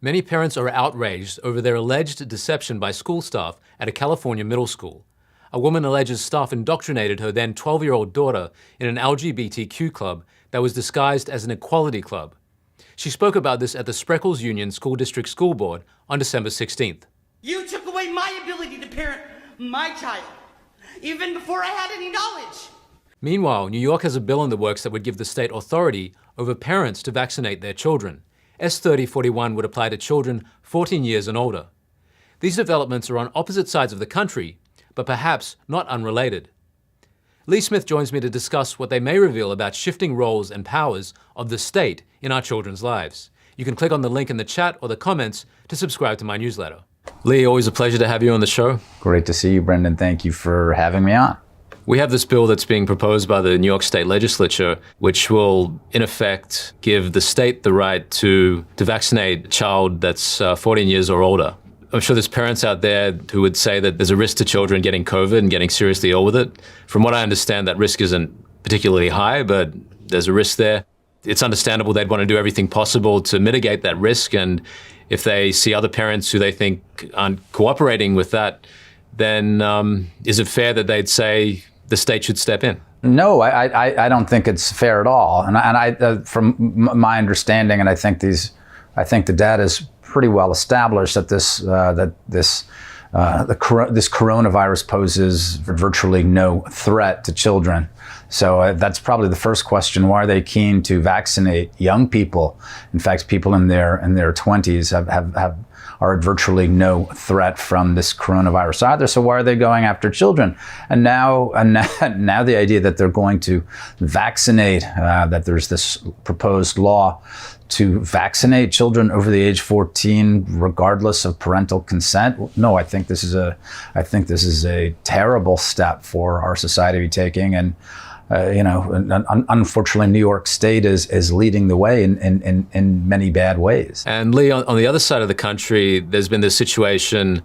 Many parents are outraged over their alleged deception by school staff at a California middle school. A woman alleges staff indoctrinated her then 12-year-old daughter in an LGBTQ club that was disguised as an equality club. She spoke about this at the Spreckles Union School District School Board on December 16th. You took away my ability to parent my child, even before I had any knowledge. Meanwhile, New York has a bill in the works that would give the state authority over parents to vaccinate their children. S3041 would apply to children 14 years and older. These developments are on opposite sides of the country, but perhaps not unrelated. Lee Smith joins me to discuss what they may reveal about shifting roles and powers of the state in our children's lives. You can click on the link in the chat or the comments to subscribe to my newsletter. Lee, always a pleasure to have you on the show. Great to see you, Brendan. Thank you for having me on. We have this bill that's being proposed by the New York State Legislature, which will, in effect, give the state the right to vaccinate a child that's 14 years or older. I'm sure there's parents out there who would say that there's a risk to children getting COVID and getting seriously ill with it. From what I understand, that risk isn't particularly high, but there's a risk there. It's understandable they'd want to do everything possible to mitigate that risk, and if they see other parents who they think aren't cooperating with that, then is it fair that they'd say the state should step in? No, I don't think it's fair at all. And I from my understanding, and I think the data is pretty well established that this coronavirus poses virtually no threat to children. So that's probably the first question. Why are they keen to vaccinate young people? In fact, people in their 20s are at virtually no threat from this coronavirus either. So why are they going after children? And now the idea that they're going to vaccinate, that there's this proposed law to vaccinate children over the age 14, regardless of parental consent. No, I think this is a terrible step for our society to be taking. And unfortunately, New York State is leading the way in many bad ways. And Lee, on the other side of the country, there's been this situation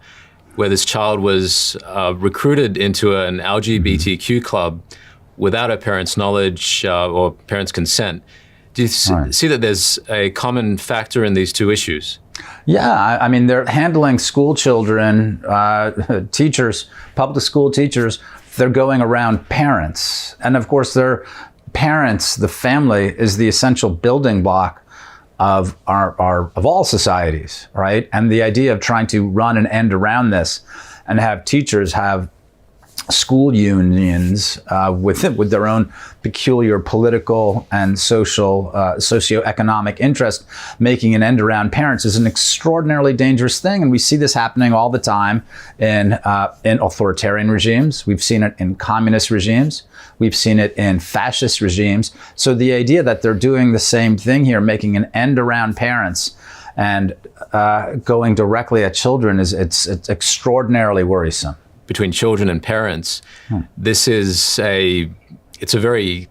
where this child was recruited into an LGBTQ club without her parents' knowledge or parents' consent. Do you see that there's a common factor in these two issues? Yeah, I mean, they're handling school children, teachers, public school teachers. They're going around parents. And of course, their parents, the family, is the essential building block of all societies, right? And the idea of trying to run an end around this and have teachers have school unions with their own peculiar political and socioeconomic interest, making an end around parents is an extraordinarily dangerous thing. And we see this happening all the time in authoritarian regimes. We've seen it in communist regimes. We've seen it in fascist regimes. So the idea that they're doing the same thing here, making an end around parents and going directly at children, it's extraordinarily worrisome. Between children and parents, this is it's a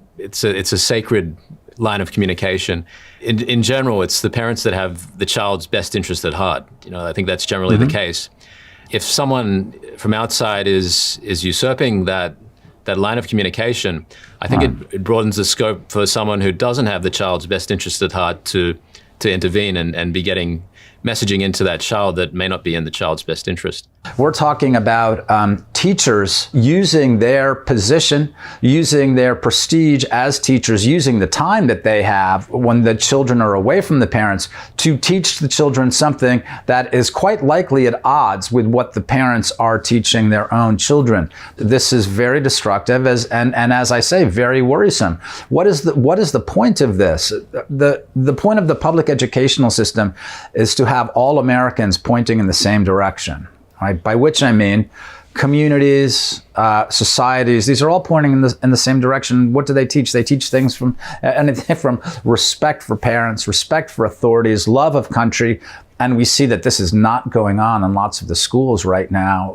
sacred line of communication. In general, it's the parents that have the child's best interest at heart. I think that's generally the case. If someone from outside is usurping that line of communication, I think it broadens the scope for someone who doesn't have the child's best interest at heart to intervene and be getting messaging into that child that may not be in the child's best interest. We're talking about teachers using their position, using their prestige as teachers, using the time that they have when the children are away from the parents to teach the children something that is quite likely at odds with what the parents are teaching their own children. This is very destructive and as I say, very worrisome. What is the point of this? The point of the public educational system is to have all Americans pointing in the same direction. Right? By which I mean communities, societies, these are all pointing in the same direction. What do they teach? They teach things from anything from respect for parents, respect for authorities, love of country. And we see that this is not going on in lots of the schools right now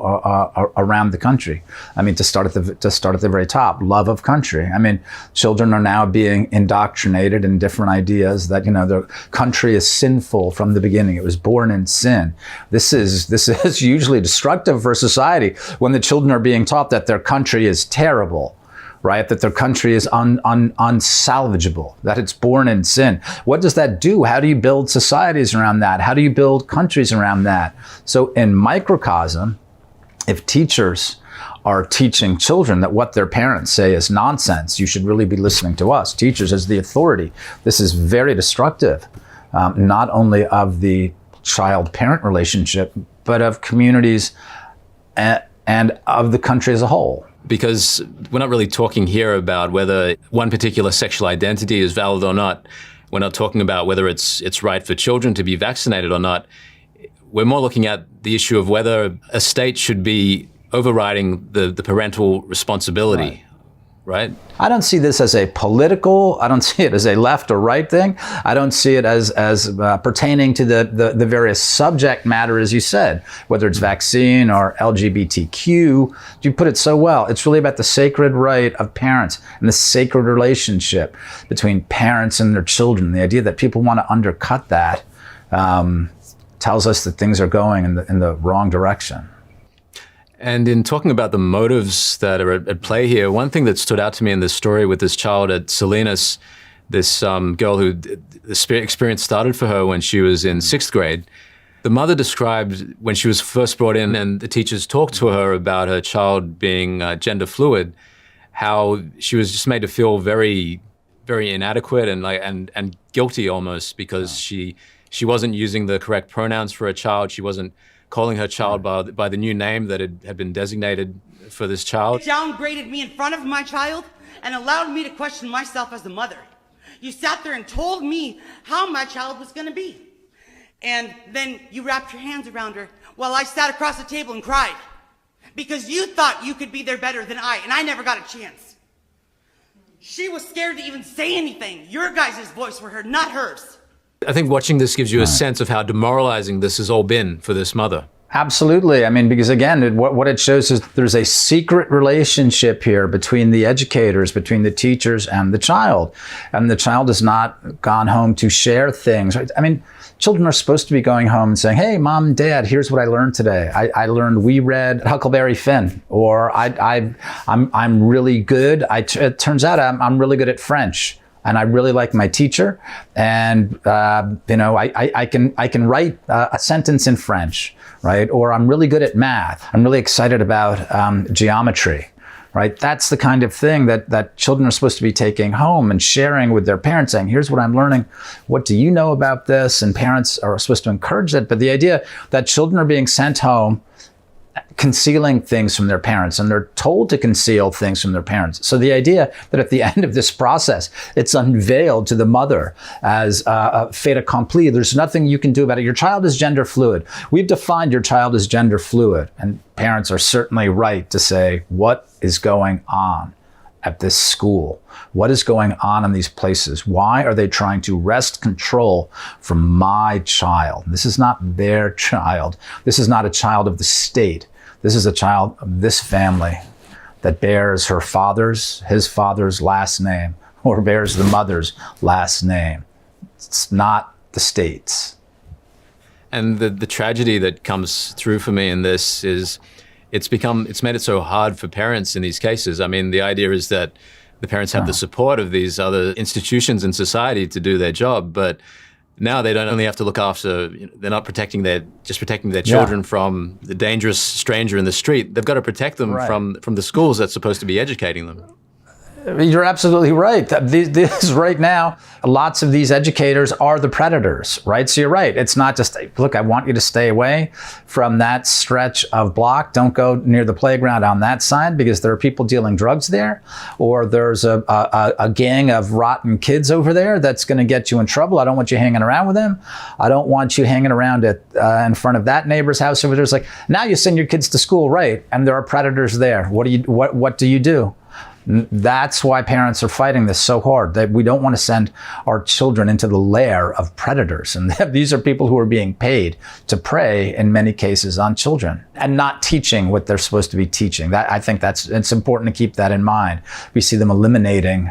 around the country. I mean, to start at the very top, love of country. I mean, children are now being indoctrinated in different ideas that the country is sinful from the beginning. It was born in sin. This is usually destructive for society when the children are being taught that their country is terrible. right? That their country is unsalvageable, that it's born in sin. What does that do? How do you build societies around that? How do you build countries around that? So in microcosm, if teachers are teaching children that what their parents say is nonsense, you should really be listening to us, teachers as the authority. This is very destructive, not only of the child-parent relationship, but of communities and of the country as a whole. Because we're not really talking here about whether one particular sexual identity is valid or not. We're not talking about whether it's right for children to be vaccinated or not. We're more looking at the issue of whether a state should be overriding the parental responsibility, right? I don't see this as a political, I don't see it as a left or right thing. I don't see it as pertaining to the various subject matter, as you said, whether it's vaccine or LGBTQ. You put it so well. It's really about the sacred right of parents and the sacred relationship between parents and their children. The idea that people want to undercut that tells us that things are going in the wrong direction. And in talking about the motives that are at play here, one thing that stood out to me in this story with this child at Salinas, this girl who the experience started for her when she was in 6th grade, the mother described when she was first brought in and the teachers talked to her about her child being gender fluid, how she was just made to feel very, very inadequate and guilty almost because she wasn't using the correct pronouns for her child. She wasn't calling her child by the new name that had been designated for this child. You downgraded me in front of my child and allowed me to question myself as a mother. You sat there and told me how my child was going to be. And then you wrapped your hands around her while I sat across the table and cried. Because you thought you could be there better than I, and I never got a chance. She was scared to even say anything. Your guys' voice were heard, not hers. I think watching this gives you a sense of how demoralizing this has all been for this mother. Absolutely. I mean, because again, what it shows is there's a secret relationship here between the educators, between the teachers and the child. And the child has not gone home to share things. Right? I mean, children are supposed to be going home and saying, hey, mom and dad, here's what I learned today. I learned we read Huckleberry Finn, or I'm really good. It turns out I'm really good at French. And I really like my teacher, and I can write a sentence in French, right? Or I'm really good at math. I'm really excited about geometry, right? That's the kind of thing that children are supposed to be taking home and sharing with their parents, saying, here's what I'm learning. What do you know about this? And parents are supposed to encourage that. But the idea that children are being sent home concealing things from their parents, and they're told to conceal things from their parents. So the idea that at the end of this process, it's unveiled to the mother as a fait accompli. There's nothing you can do about it. Your child is gender fluid. We've defined your child as gender fluid, and parents are certainly right to say, what is going on at this school? What is going on in these places? Why are they trying to wrest control from my child? This is not their child. This is not a child of the state. This is a child of this family that bears his father's last name, or bears the mother's last name. It's not the state's. And the tragedy that comes through for me in this is it's made it so hard for parents in these cases. I mean, the idea is that the parents have the support of these other institutions in society to do their job, but now they don't only have to look after, they're not protecting their children from the dangerous stranger in the street. They've got to protect them from the schools that's supposed to be educating them. You're absolutely right. This right now, lots of these educators are the predators, right? So you're right. It's not just, look, I want you to stay away from that stretch of block. Don't go near the playground on that side because there are people dealing drugs there, or there's a gang of rotten kids over there that's going to get you in trouble. I don't want you hanging around with them. I don't want you hanging around in front of that neighbor's house over there. It's like, now you send your kids to school, right? And there are predators there. What do you do? That's why parents are fighting this so hard, that we don't want to send our children into the lair of predators. And these are people who are being paid to prey, in many cases, on children and not teaching what they're supposed to be teaching. I think it's important to keep that in mind. We see them eliminating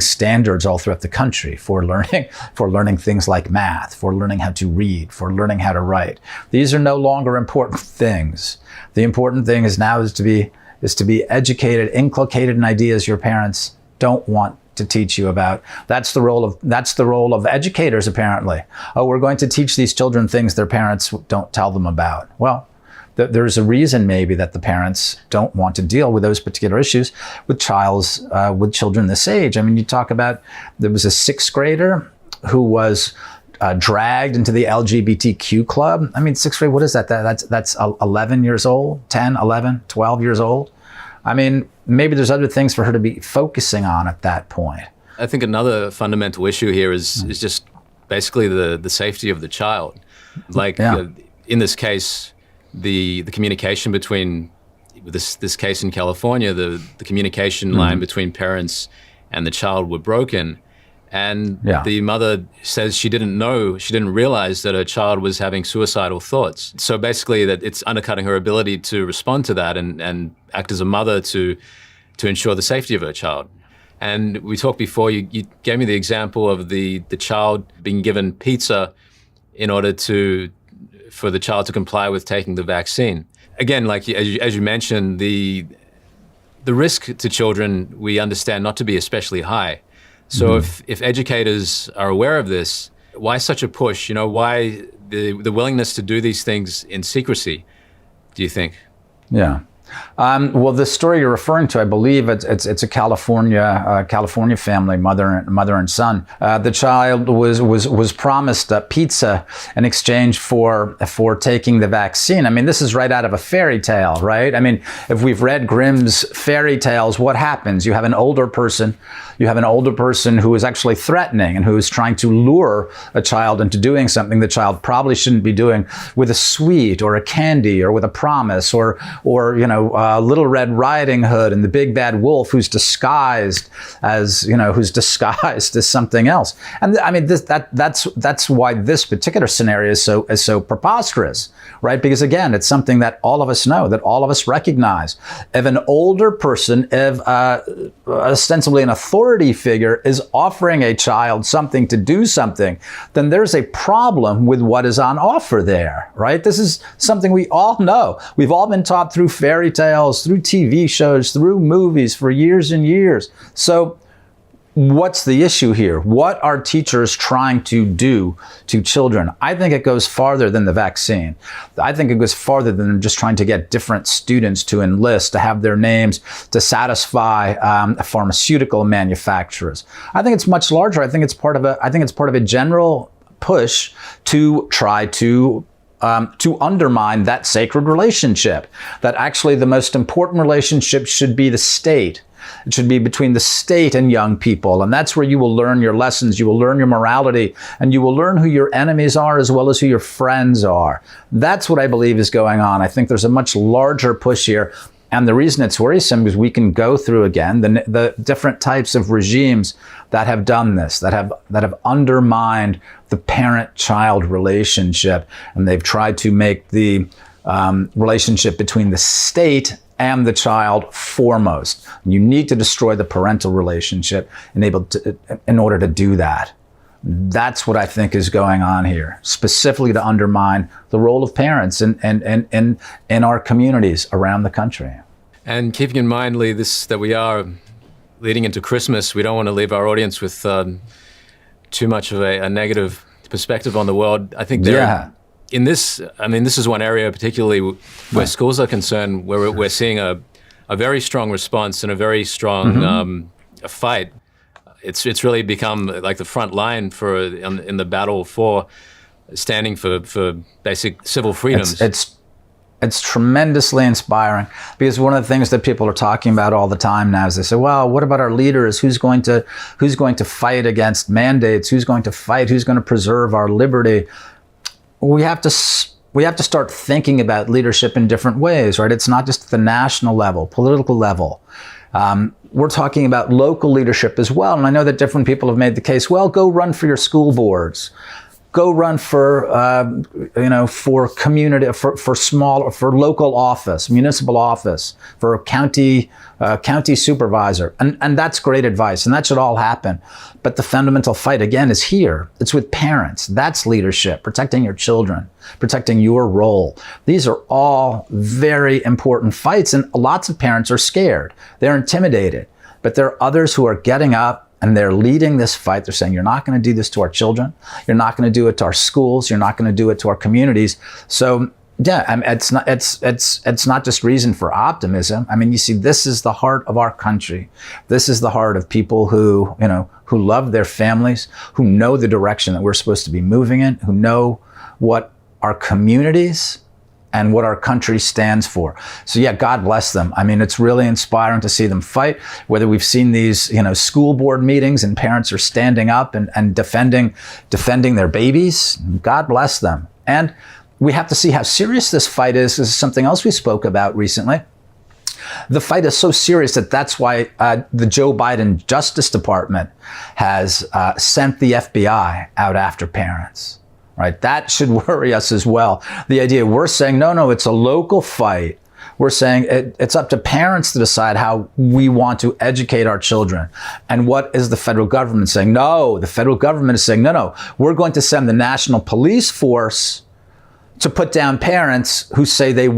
standards all throughout the country for learning things like math, for learning how to read, for learning how to write. These are no longer important things. The important thing is to be is to be educated, inculcated in ideas your parents don't want to teach you about. That's the role of educators, apparently. Oh, we're going to teach these children things their parents don't tell them about. Well, there's a reason maybe that the parents don't want to deal with those particular issues with children this age. I mean, you talk about, there was a 6th grader who was dragged into the LGBTQ club. I mean, 6th grade, what is that? That's 11 years old, 10, 11, 12 years old. I mean, maybe there's other things for her to be focusing on at that point. I think another fundamental issue here is just basically the safety of the child. Like in this case, the communication between this case in California, the communication line between parents and the child were broken. And the mother says she didn't realize that her child was having suicidal thoughts. So basically that it's undercutting her ability to respond to that and act as a mother to ensure the safety of her child. And we talked before, you gave me the example of the child being given pizza in order for the child to comply with taking the vaccine. Again, like as you mentioned, the risk to children we understand not to be especially high. So if educators are aware of this, why such a push? You know, why the willingness to do these things in secrecy, do you think? Yeah. Well, the story you're referring to, I believe it's a California family, mother and son. The child was promised a pizza in exchange for taking the vaccine. I mean, this is right out of a fairy tale, right? I mean, if we've read Grimm's fairy tales, what happens? You have an older person who is actually threatening and who is trying to lure a child into doing something the child probably shouldn't be doing, with a sweet or a candy or with a promise or Little Red Riding Hood and the Big Bad Wolf who's disguised as something else. And I mean, that's why this particular scenario is so preposterous, right? Because again, it's something that all of us know, that all of us recognize. If an older person, ostensibly an authority figure, is offering a child something to do something, then there's a problem with what is on offer there, right? This is something we all know. We've all been taught through fairy tales, through TV shows, through movies for years and years. So what's the issue here? What are teachers trying to do to children? I think it goes farther than the vaccine. I think it goes farther than just trying to get different students to enlist, to have their names, to satisfy pharmaceutical manufacturers. I think it's much larger. I think it's part of a general push to try to undermine that sacred relationship, that actually the most important relationship should be the state. It should be between the state and young people. And that's where you will learn your lessons, you will learn your morality, and you will learn who your enemies are as well as who your friends are. That's what I believe is going on. I think there's a much larger push here. And the reason it's worrisome is we can go through again the different types of regimes that have done this, that have undermined the parent-child relationship, and they've tried to make the relationship between the state and the child foremost. You need to destroy the parental relationship in order to do that. That's what I think is going on here, specifically to undermine the role of parents in our communities around the country. And keeping in mind, Lee, that we are leading into Christmas, we don't want to leave our audience with too much of a negative perspective on the world. I think this is one area particularly where schools are concerned, where we're seeing a very strong response and a very strong fight. It's really become like the front line in the battle for standing for basic civil freedoms. It's tremendously inspiring, because one of the things that people are talking about all the time now is they say, well, what about our leaders? Who's going to fight against mandates? Who's going to preserve our liberty? We have to start thinking about leadership in different ways, right? It's not just at the national level, political level. We're talking about local leadership as well. And I know that different people have made the case, well, go run for your school boards. go run for, for community, for local office, municipal office, for county supervisor. And that's great advice, and that should all happen. But the fundamental fight, again, is here. It's with parents. That's leadership, protecting your children, protecting your role. These are all very important fights, and lots of parents are scared. They're intimidated. But there are others who are getting up and they're leading this fight. They're saying, you're not going to do this to our children. You're not going to do it to our schools. You're not going to do it to our communities. So yeah, I mean, it's not just reason for optimism. I mean, you see, this is the heart of our country. This is the heart of people who love their families, who know the direction that we're supposed to be moving in, who know what our communities and what our country stands for. So yeah, God bless them. I mean, it's really inspiring to see them fight, whether we've seen these, school board meetings and parents are standing up and defending their babies. God bless them. And we have to see how serious this fight is. This is something else we spoke about recently. The fight is so serious that's why the Joe Biden Justice Department has sent the FBI out after parents. Right? That should worry us as well. The idea we're saying, no, it's a local fight. We're saying it's up to parents to decide how we want to educate our children. And what is the federal government saying? No, the federal government is saying, no, we're going to send the national police force to put down parents who say their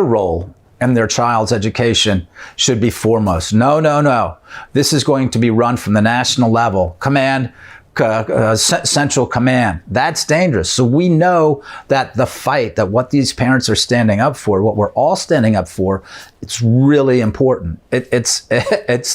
role in their child's education should be foremost. No. This is going to be run from the national level. Central command. That's dangerous. So we know that the fight, that what these parents are standing up for, what we're all standing up for, it's really important. It's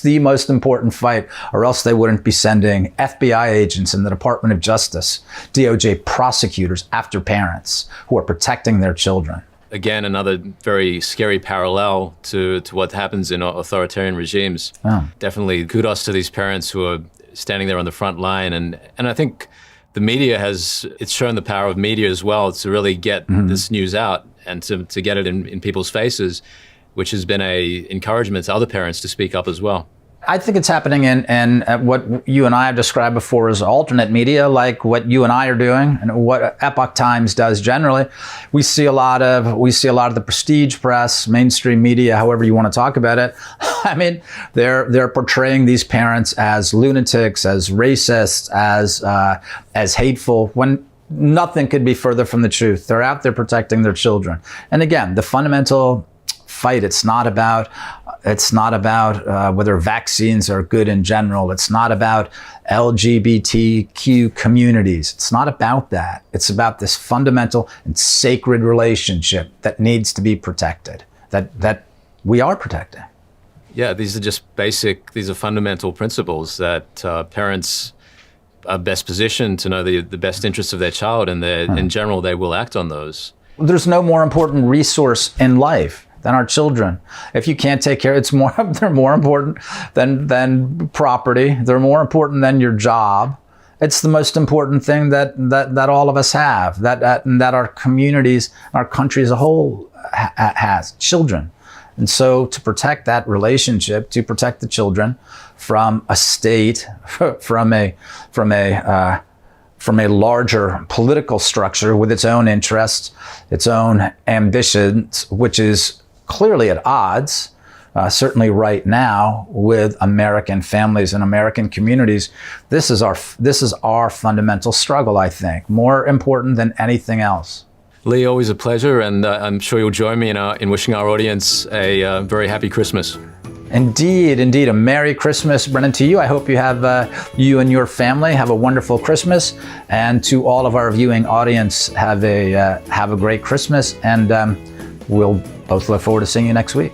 the most important fight, or else they wouldn't be sending FBI agents in the Department of Justice, DOJ prosecutors after parents who are protecting their children. Again, another very scary parallel to what happens in authoritarian regimes. Oh. Definitely kudos to these parents who are standing there on the front line. And I think the media it's shown the power of media as well to really get this news out and to get it in people's faces, which has been a encouragement to other parents to speak up as well. I think it's happening in what you and I have described before as alternate media, like what you and I are doing and what Epoch Times does generally. We see a lot of the prestige press, mainstream media, however you want to talk about it. I mean, they're portraying these parents as lunatics, as racists, as hateful, when nothing could be further from the truth. They're out there protecting their children. And again, the fundamental fight, it's not about whether vaccines are good in general. It's not about LGBTQ communities. It's not about that. It's about this fundamental and sacred relationship that needs to be protected, that we are protecting. Yeah, these are fundamental principles that parents are best positioned to know the best interests of their child, and in general, they will act on those. There's no more important resource in life than our children. If you can't take care, they're more important than property. They're more important than your job. It's the most important thing that all of us have, that our communities, our country as a whole has, children. And so to protect that relationship, to protect the children from a state, from a larger political structure with its own interests, its own ambitions, which is clearly at odds, certainly right now, with American families and American communities. This is our fundamental struggle, I think, more important than anything else. Lee, always a pleasure, and I'm sure you'll join me in wishing our audience a very happy Christmas. Indeed. A Merry Christmas, Brennan, to you. I hope you and your family have a wonderful Christmas, and to all of our viewing audience, have a great Christmas, and we'll both look forward to seeing you next week.